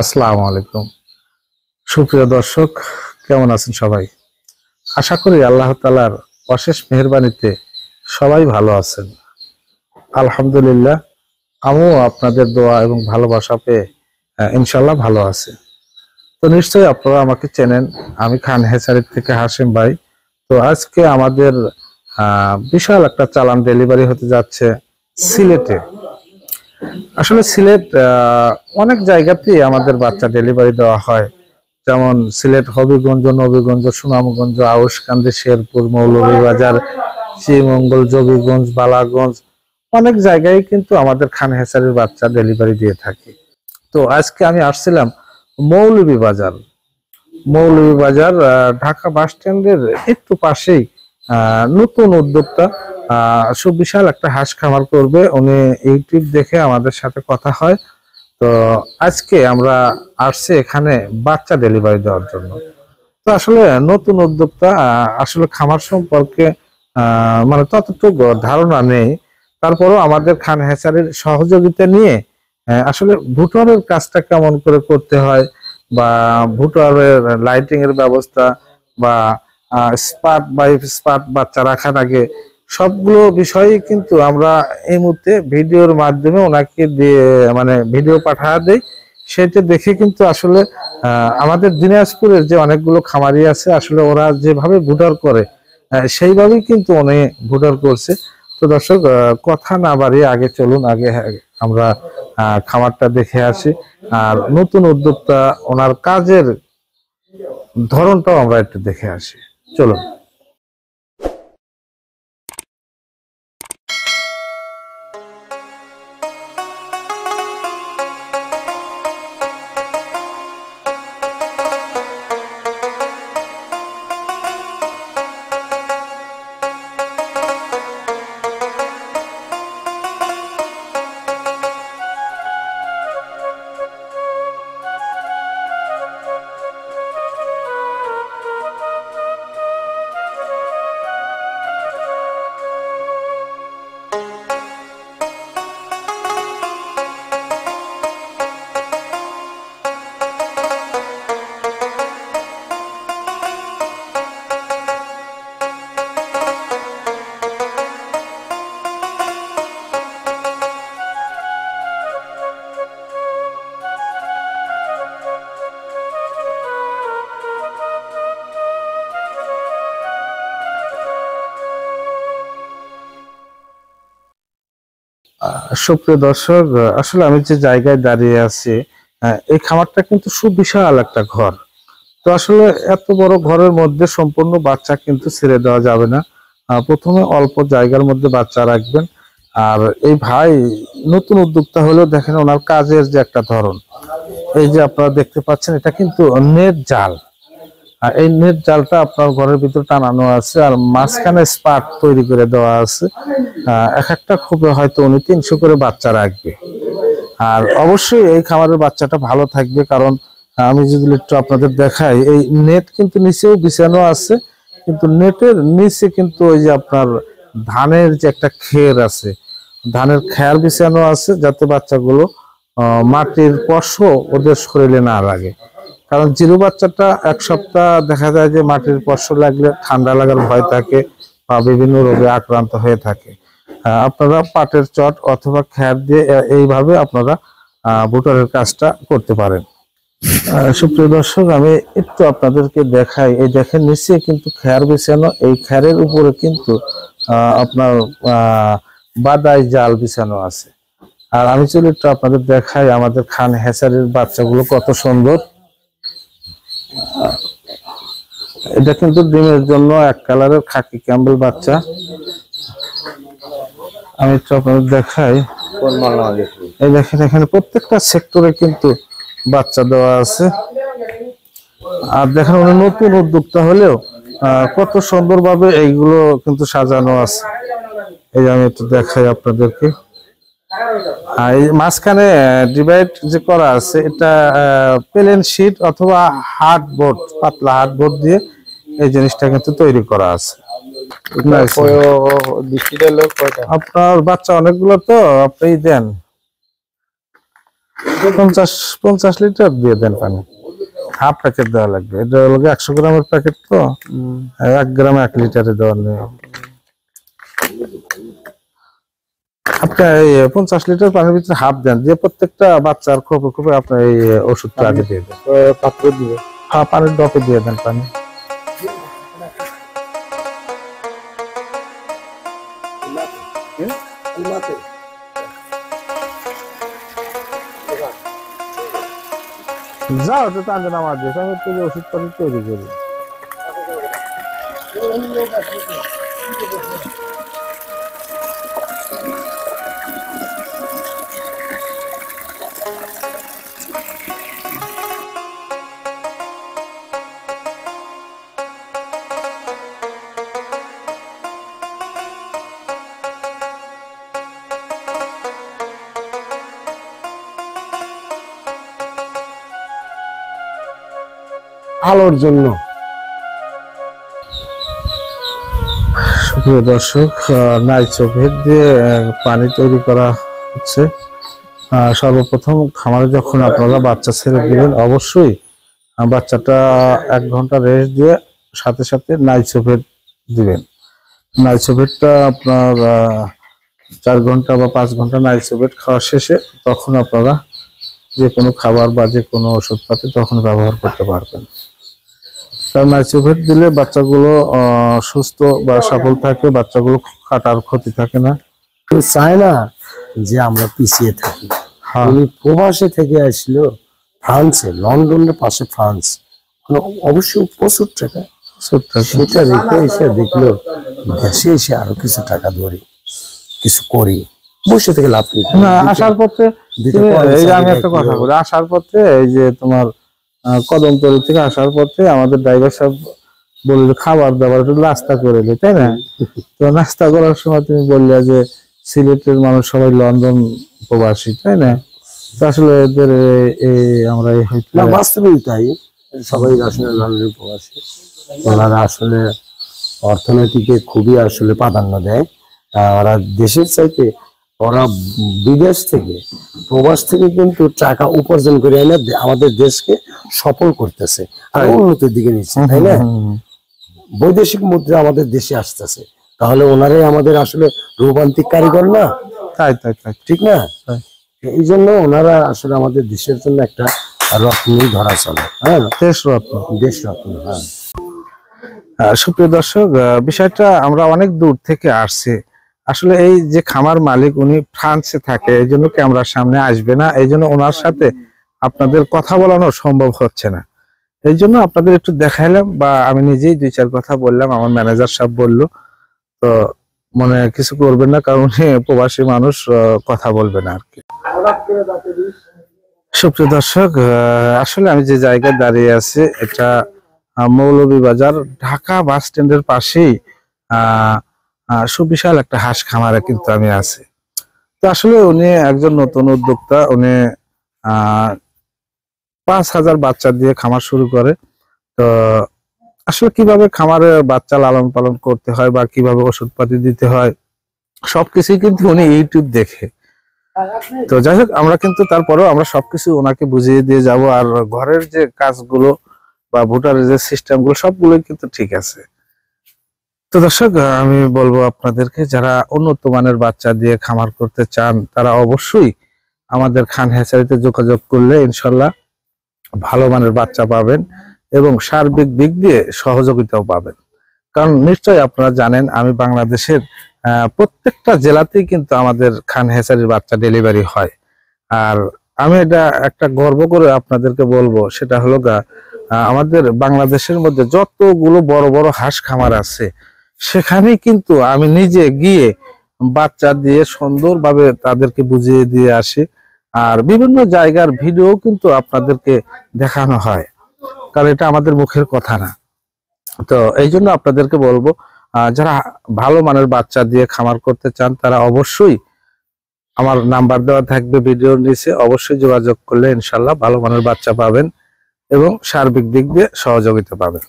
আসসালামু আলাইকুম। সুপ্রিয় দর্শক, কেমন আছেন সবাই? আশা করি আল্লাহ তাআলার অশেষ মেহেরবানিতে সবাই ভালো আছেন। আলহামদুলিল্লাহ, আমিও আপনাদের দোয়া এবং ভালোবাসা পেয়ে ইনশাল্লাহ ভালো আছি। তো নিশ্চয়ই আপনারা আমাকে চেনেন, আমি খান হেচারি থেকে হাশিম ভাই। তো আজকে আমাদের বিশাল একটা চালান ডেলিভারি হতে যাচ্ছে সিলেটে। আসলে সিলেট অনেক জায়গাতেই আমাদের বাচ্চা ডেলিভারি দেওয়া হয়, যেমন সিলেট হবিগঞ্জ, নবীগঞ্জ, সুনামগঞ্জ, আউশকান্দি, শেরপুর, মৌলভীবাজার, শ্রীমঙ্গল, জবিগঞ্জ, বালাগঞ্জ, অনেক জায়গায় কিন্তু আমাদের খান হেসারির বাচ্চা ডেলিভারি দিয়ে থাকি। তো আজকে আমি আসছিলাম মৌলভীবাজার। মৌলভীবাজার ঢাকা বাস স্ট্যান্ডের একটু পাশেই নতুন উদ্যোক্তা সুবিশাল একটা হাঁস খামার করবে। উনি ইউটিউব দেখে আমাদের সাথে কথা হয়। তো আজকে আমরা আসছি এখানে বাচ্চা ডেলিভারি দেওয়ার জন্য। তো আসলে নতুন উদ্যোক্তা, আসলে খামার সম্পর্কে মানে ততটুকু ধারণা নেই। তারপরও আমাদের খান হ্যাচারির সহযোগিতা নিয়ে আসলে ভুটারের কাজটা কেমন করে করতে হয়, বা ভুটারের লাইটিং এর ব্যবস্থা, বা স্পাট বাই স্পাট বাচ্চা রাখার আগে সবগুলো বিষয়ই কিন্তু আমরা এই মুহূর্তে ভিডিওর মাধ্যমে ওনাকে দিয়ে মানে ভিডিও পাঠা দেই। সেটা দেখে কিন্তু আসলে আমাদের দিনাজপুরের যে অনেকগুলো খামারি আছে, আসলে ওরা যেভাবে ভুটার করে সেইভাবেই কিন্তু উনি ভুটার করছে। তো দর্শক, কথা না বাড়িয়ে আগে চলুন, আগে আমরা খামারটা দেখে আসি, আর নতুন উদ্যোক্তা ওনার কাজের ধরনটাও আমরা একটু দেখে আসি। চলুন। সুপ্রিয় দর্শক, আসলে আমি যে জায়গায় দাঁড়িয়ে আছি, এই খামারটা কিন্তু সুবিশাল একটা ঘর। তো আসলে এত বড় ঘরের মধ্যে সম্পূর্ণ বাচ্চা কিন্তু ছেড়ে দেওয়া যাবে না। প্রথমে অল্প জায়গার মধ্যে বাচ্চা রাখবেন। আর এই ভাই নতুন উদ্যোক্তা হলেও দেখেন ওনার কাজের যে একটা ধরন, এই যে আপনারা দেখতে পাচ্ছেন, এটা কিন্তু নেট জাল। আর এই নেট জালটা আপনার ঘরের ভিতর টানানো আছে, আর মাঝখানে স্পাট তৈরি করে দেওয়া আছে। এক একটা খুবই হয়তো উনি 300 করে বাচ্চা রাখবে। আর অবশ্যই এই খামারের বাচ্চাটা ভালো থাকবে, কারণ আমি যদি একটু আপনাদের দেখাই, এই নেট কিন্তু নিচেও বিছানো আছে, কিন্তু নেটের নিচে কিন্তু ওই যে আপনার ধানের যে একটা খের আছে, ধানের খের বিছানো আছে, যাতে বাচ্চাগুলো মাটির স্পর্শ ওদের শরীরে না লাগে। কারণ জিরো বাচ্চাটা এক সপ্তাহ দেখা যায় যে মাটির স্পর্শ লাগলে ঠান্ডা লাগার ভয় থাকে, বা বিভিন্ন রোগে আক্রান্ত হয়ে থাকে। আপনারা পাটের চট অথবা খ্যার দিয়ে এইভাবে আপনারা ভুটারের কাজটা করতে পারেন। সুপ্রিয় দর্শক, আমি একটু আপনাদেরকে দেখাই। এই দেখেন নিচে কিন্তু খ্যার বিছানো, এই খ্যারের উপরে কিন্তু আপনার বাদাই জাল বিছানো আছে। আর আমি চলে একটু আপনাদের দেখাই আমাদের খান হেসারির বাচ্চাগুলো কত সুন্দর। এটা কিন্তু ডিমের জন্য এক কালারের খাকি ক্যাম্বেল বাচ্চা। আমি একটু আপনাদের দেখাই। এই দেখেন এখানে প্রত্যেকটা সেক্টরে কিন্তু বাচ্চা দেওয়া আছে। আর দেখেন উনি নতুন উদ্যোক্তা হলেও কত সুন্দরভাবে এইগুলো কিন্তু সাজানো আছে। এই আমি একটু দেখাই আপনাদেরকে। আর এই মাঝখানে ডিভাইড যে করা আছে, এটা প্লেন শীট অথবা হার্ডবোর্ড, পাতলা হার্ডবোর্ড দিয়ে এই জিনিসটা কিন্তু তৈরি করা আছে। আপনার বাচ্চা অনেকগুলো, তো আপনি দেন। 50 লিটার দিয়ে দেন পানি, হাফ প্যাকেট দেওয়া লাগবে। এটা হলো 100 গ্রামের প্যাকেট, তো 1 গ্রাম 1 লিটারে দেওয়ার নেই। আপনি এই 50 লিটার পানির ভিতরে হাফ দেন, দিয়ে প্রত্যেকটা বাচ্চার খোপে খোপে আপনার এই ওষুধটা আগে দিয়ে দেন, পাত্র দিয়ে। হ্যাঁ, পানির ডপে দিয়ে দেন পানি। যাও তো তাকে নামাজ দিয়ে আমি তো ওষুধ পানি তৈরি করি। আলোর জন্য। সুপ্রিয় দর্শক, নাইট্রোভেট দিয়ে পানি তৈরি করা হচ্ছে। সর্বপ্রথম খামারে যখন আপনারা বাচ্চা ছেড়ে দিবেন, অবশ্যই বাচ্চাটা 1 ঘন্টা রেস্ট দিয়ে সাথে সাথে নাইট্রোভেট দিবেন। নাইট্রোভেটটা আপনার 4 ঘন্টা বা 5 ঘন্টা নাইট্রোভেট খাওয়া শেষে তখন আপনারা যে কোনো খাবার বা যে কোনো ওষুধপাতি তখন ব্যবহার করতে পারবেন। কারণ নাইট্রোভেট দিলে বাচ্চাগুলো সুস্থ বা সফল থাকে, বাচ্চাগুলো কাটার ক্ষতি থাকে না। চায় না যে আমরা পিছিয়ে থাকি। উনি প্রবাসে থেকে আসলো ফ্রান্সে, লন্ডনের পাশে ফ্রান্স, অবশ্যই প্রচুর টাকা, সেটা রেখে এসে দেখলো দেশে এসে আরো কিছু টাকা ধরি, কিছু করি, বসে থেকে লাভ নেই। না, আসার পথে এই যে আমি একটা কথা বলি, আসার পথে এই যে তোমার কদমতলী থেকে আসার পথে আমাদের ড্রাইভার সাহেব বললো খাবার দাবার একটু নাস্তা করে দিই, তাই না? তো নাস্তা করার সময় তুমি বললে যে সিলেটের মানুষ সবাই লন্ডন প্রবাসী, তাই না? তো আসলে এদের আমরা বাস্তবেই তাই, সবাই আসলে লন্ডন প্রবাসী। ওনারা আসলে অর্থনীতিকে খুবই আসলে প্রাধান্য দেয়। ওরা দেশের চাইতে ওরা বিদেশ থেকে, প্রবাস থেকে কিন্তু টাকা উপার্জন করে এনে আমাদের দেশকে সফল করতেছে আর উন্নতির দিকে নিচ্ছে, তাই না? বৈদেশিক মুদ্রা আমাদের দেশে আসতেছে, তাহলে ওনারাই আমাদের আসলে রোমান্টিক কারিগর না? তাই তাই তাই, ঠিক না? এই জন্য ওনারা আসলে আমাদের দেশের জন্য একটা রত্নই ধরা চলে। হ্যাঁ, দেশ রত্ন, দেশ রত্ন। হ্যাঁ। সুপ্রিয় দর্শক, বিষয়টা আমরা অনেক দূর থেকে আসছি। আসলে এই যে খামার মালিক উনি ফ্রান্সে থাকে, এই জন্য ক্যামেরার সামনে আসবে না, এই জন্য ওনার সাথে আপনাদের কথা বলানো সম্ভব হচ্ছে না। এই জন্য আপনাদের একটু দেখাইলাম, বা আমি নিজেই 2-4 কথা বললাম, আমার ম্যানেজার সাহেব বললো। তো মনে কিছু করবেন না, কারণ উনি প্রবাসী মানুষ, কথা বলবে না আর কি। সুপ্রিয় দর্শক, আসলে আমি যে জায়গায় দাঁড়িয়ে আছি এটা মৌলভীবাজার ঢাকা বাস স্ট্যান্ডের পাশেই সুবিশাল একটা হাঁস খামারে কিন্তু আমি আছি। তো আসলে উনি একজন নতুন উদ্যোক্তা, উনি 5000 বাচ্চা দিয়ে খামার শুরু করে। তো আসলে কিভাবে খামারে বাচ্চা লালন পালন করতে হয় বা কিভাবে ওষুধপাতি দিতে হয় সবকিছুই কিন্তু উনি ইউটিউব দেখে। তো যাই হোক, আমরা কিন্তু তারপরেও আমরা সবকিছু ওনাকে বুঝিয়ে দিয়ে যাব। আর ঘরের যে কাজগুলো বা ভোটারের যে সিস্টেমগুলো সবগুলোই কিন্তু ঠিক আছে। তো দর্শক, আমি বলবো আপনাদেরকে, যারা উন্নত মানের বাচ্চা দিয়ে খামার করতে চান তারা অবশ্যই আমাদের খান হ্যাচারিতে যোগাযোগ করলে ইনশাল্লাহ ভালো মানের বাচ্চা পাবেন এবং সার্বিক দিক দিয়ে সহযোগিতাও পাবেন। কারণ নিশ্চয়ই আপনারা জানেন, আমি বাংলাদেশের প্রত্যেকটা জেলাতেই কিন্তু আমাদের খান হ্যাচারির বাচ্চা ডেলিভারি হয়। আর আমি এটা একটা গর্ব করে আপনাদেরকে বলবো, সেটা হলো আমাদের বাংলাদেশের মধ্যে যতগুলো বড় বড় হাঁস খামার আছে সেখানেই কিন্তু আমি নিজে গিয়ে বাচ্চা দিয়ে সুন্দরভাবে তাদেরকে বুঝিয়ে দিয়ে আসি। আর বিভিন্ন জায়গার ভিডিও কিন্তু আপনাদেরকে দেখানো হয়, কারণ এটা আমাদের মুখের কথা না। তো এই জন্য আপনাদেরকে বলবো, যারা ভালো মানের বাচ্চা দিয়ে খামার করতে চান তারা অবশ্যই আমার নাম্বার দেওয়া থাকবে ভিডিওর নিচে, অবশ্যই যোগাযোগ করলে ইনশাল্লাহ ভালো মানের বাচ্চা পাবেন এবং সার্বিক দিক দিয়ে সহযোগিতা পাবেন।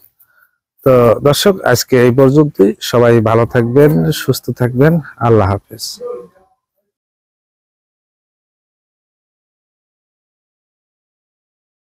তো দর্শক, আজকে এই পর্যন্তই। সবাই ভালো থাকবেন, সুস্থ থাকবেন। আল্লাহ হাফেজ।